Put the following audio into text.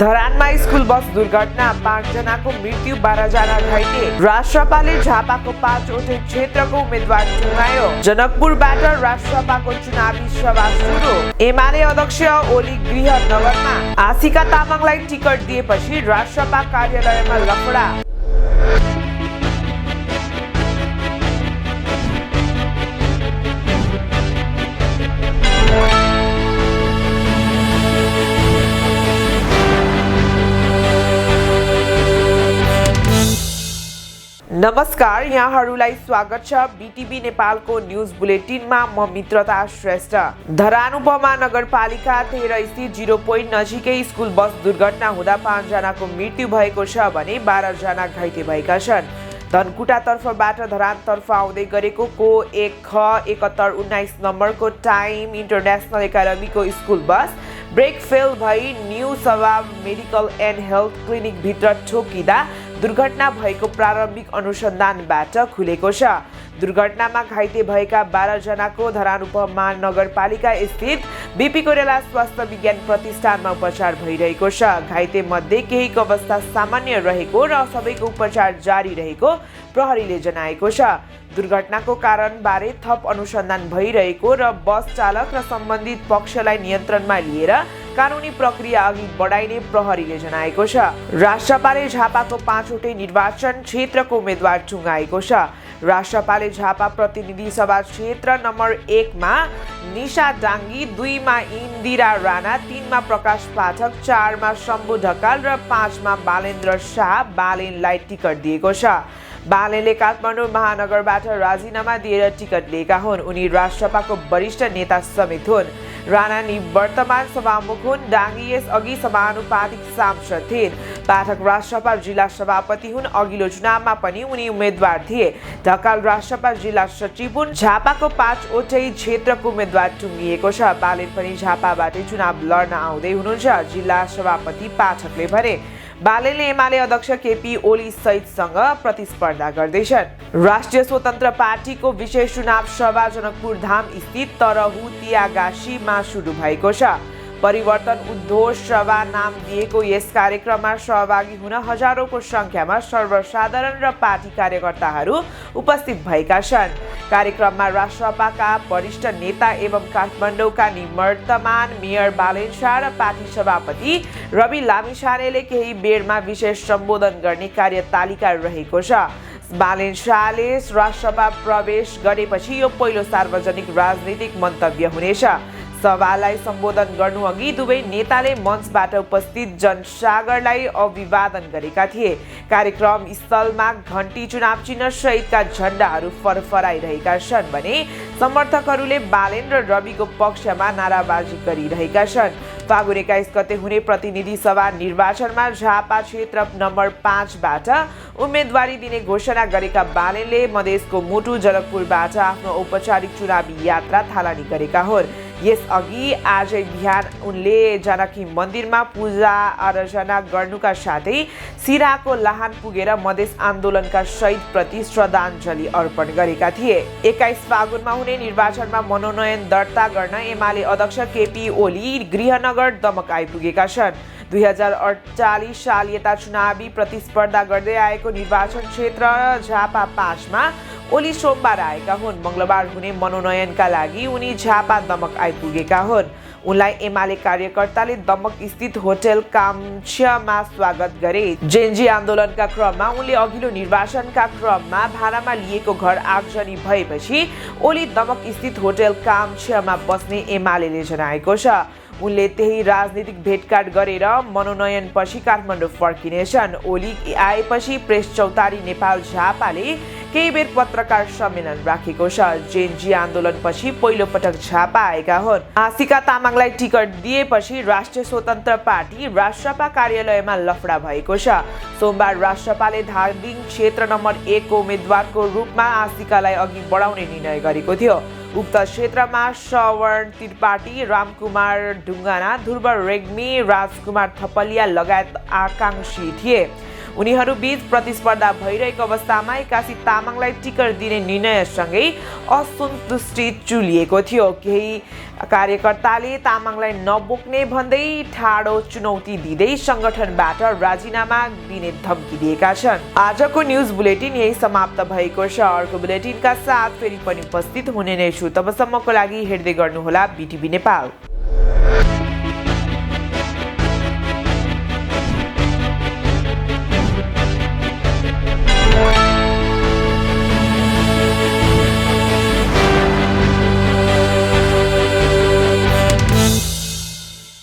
धरानमा school bus दुर्घटना 5 जनाको मृत्यु 12 जना घाइते। राष्ट्रपाले झापाको 5वटै क्षेत्रको उम्मेद्वार चुनायो। जनकपुरबाट राष्ट्रपाको चुनावी सभा सुरु। एमाले अध्यक्ष ओली गृहनगरमा। आशिका तामाङलाई टिकट दिएपछि राष्ट्रपा कार्यालयमा लफडा। नमस्कार, यहाँहरूलाई स्वागत छ बीटीबी नेपालको न्यूज बुलेटिनमा। म मित्रता श्रेष्ठ। धरान उपमहानगरपालिका 13 स्थित 0 पोइन्ट नजिकै स्कुल बस दुर्घटना हुँदा 5 जनाको मृत्यु भएको छ भने 12 जना घाइते भएका छन्। धनकुटातर्फबाट धरानतर्फ आउँदै गरेको को 1 ख 7119 नम्बरको टाइम इन्टरनेसनल एकाडेमीको स्कुल बस ब्रेक फेल भई न्यू सभा मेडिकल एन्ड हेल्थ क्लिनिक भित्र ठोकिँदा दुर्घटना भएको प्रारम्भिक अनुसन्धानबाट खुलेको छ। दुर्घटनामा घाइते भएका 12 जनाको धरान उपमहानगरपालिका स्थित बीपी कोइराला स्वास्थ्य विज्ञान प्रतिष्ठानमा उपचार भइरहेको छ। घाइते मध्ये केहीको अवस्था सामान्य रहेको र सबैको उपचार जारी रहेको प्रहरीले जनाएको छ। दुर्घटनाको कारणबारे थप अनुसन्धान भइरहेको र बस चालक र सम्बन्धित पक्षलाई नियन्त्रणमा लिएर कानुनी प्रक्रिया अघि बढाइने प्रहरीले जनाएको छ। राष्ट्रपाले झापाको 5वटै निर्वाचन क्षेत्रको उम्मेद्वार टुङ्गाएको छ। राष्ट्रपाले झापा प्रतिनिधि सभा क्षेत्र नम्बर 1 मा निशा डाङ्गी, 2 मा इन्दिरा राणा, 3 मा प्रकाश पाठक, 4 मा शम्भु ढकाल र 5 मा बालेन्द्र शाह बालेनलाई टिकट दिएको छ। बालेनले काठमाडौँ महानगरबाट राजीनामा दिएर टिकट लिएका हुन्। उनी राष्ट्रपाको वरिष्ठ नेता समेत हुन्। राणा निवर्तमान सभामुख हुन्। डाङ्गी यस अघि समानुपातिक सांसद थिइन्। पाठक राष्ट्रपा जिल्ला सभापति हुन्। अघिल्लो चुनावमा पनि उनी उम्मेद्वार थिए। ढकाल राष्ट्रपा जिल्ला सचिव हुन्। झापाको 5वटै क्षेत्रको उम्मेद्वार टुङ्गिएको छ। बालेन पनि झापाबाटै चुनाव लड्न आउँदै हुनुहुन्छ, जिल्ला सभापति पाठकले भने। बालेनले एमाले अध्यक्ष केपी ओली सहितसँग प्रतिस्पर्धा गर्दैछन्। राष्ट्रिय स्वतन्त्र पार्टीको विशेष चुनाव सभा जनकपुर धाम स्थित तरहु तियागासीमा सुरु भएको छ। परिवर्तन उद्घोष सभा नाम दिएको यस कार्यक्रममा सहभागी हुन हजारौंको संख्यामा सर्वसाधारण र पार्टी कार्यकर्ताहरू उपस्थित भएका छन्। कार्यक्रममा राष्ट्रपाका वरिष्ठ नेता एवं काठमाडौँका निवर्तमान मेयर बालेन शाह र पार्टी सभापति रवि लामिछानेले केही बेरमा विशेष सम्बोधन गर्ने कार्यतालिका रहेको छ। बालेन शाहले राष्ट्रपा प्रवेश गरेपछि यो पहिलो सार्वजनिक राजनीतिक मन्तव्य हुनेछ। सभालाई सम्बोधन गर्नुअघि दुवै नेताले मञ्चबाट उपस्थित जनसागरलाई अभिवादन गरेका थिए। कार्यक्रम स्थलमा घण्टी, चुनाव चिन्ह सहितका झण्डाहरू फरफराइरहेका छन् भने समर्थकहरूले बालेन र रविको पक्षमा नाराबाजी गरिरहेका छन्। फागुन 21 गते हुने प्रतिनिधि सभा निर्वाचनमा झापा क्षेत्र नम्बर 5 बाट उम्मेदवारी दिने घोषणा गरेका बालेनले मधेसको मुटु जनकपुरबाट आफ्नो औपचारिक चुनावी यात्रा थालनी गरेका हुन्। यसअघि आजै बिहान उनले जानकी मन्दिरमा पूजा आराधना गर्नुका साथै सिराको लाहान पुगेर मधेस आन्दोलनका शहीदप्रति श्रद्धाञ्जली अर्पण गरेका थिए। 21 फागुनमा हुने निर्वाचनमा मनोनयन दर्ता गर्न एमाले अध्यक्ष केपी ओली गृहनगर दमक आइपुगेका छन्। 2048 साल यता चुनावी प्रतिस्पर्धा गर्दै आएको निर्वाचन क्षेत्र झापा 5 मा ओली सोमबार आएका हुन्। मंगलबार हुने मनोनयनका लागि उनी झापा दमक आइपुगेका हुन्। उनलाई एमाले कार्यकर्ताले दमक स्थित होटल काम्छमा स्वागत गरे। जेनजी आन्दोलनका क्रममा उनले अघिल्लो निर्वाचनका क्रममा भाडामा लिएको घर आगजनी भएपछि ओली दमक स्थित होटल काम्छमा बस्ने एमालेले जनाएको छ। उनले त्यही राजनीतिक भेटघाट गरेर मनोनयनपछि काठमाडौँ फर्किनेछन्। ओली आएपछि प्रेस चौतारी नेपाल झापाले केही बेर पत्रकार सम्मेलन राखेको छ। जेनजी आन्दोलनपछि पहिलो पटक झापा आएका हुन्। आशिका तामाङलाई टिकट दिएपछि राष्ट्रिय स्वतन्त्र पार्टी राष्ट्रपा कार्यालयमा लफडा भएको छ। सोमबार राष्ट्रपाले धादिङ क्षेत्र नम्बर 1 को उम्मेद्वारको रूपमा आशिकालाई अघि बढाउने निर्णय गरेको थियो। उक्त क्षेत्रमा श्रवण त्रिपाठी, रामकुमार ढुङ्गाना, ध्रुव रेग्मी, राजकुमार थपलिया लगायत आकांक्षी थिए। उनीहरूबीच प्रतिस्पर्धा भइरहेको अवस्थामा एकासी तामाङलाई टिकट दिने निर्णयसँगै असन्तुष्टि चुलिएको थियो। केही कार्यकर्ताले तामाङलाई नबोक्ने भन्दै ठाडो चुनौती दिँदै संगठनबाट राजीनामा दिने धम्की दिएका छन्। आजको न्युज बुलेटिन यही समाप्त भएको छ। अर्को बुलेटिनका साथ फेरि पनि उपस्थित हुने नै छु। तबसम्मको लागि हेर्दै गर्नुहोला BTV नेपाल।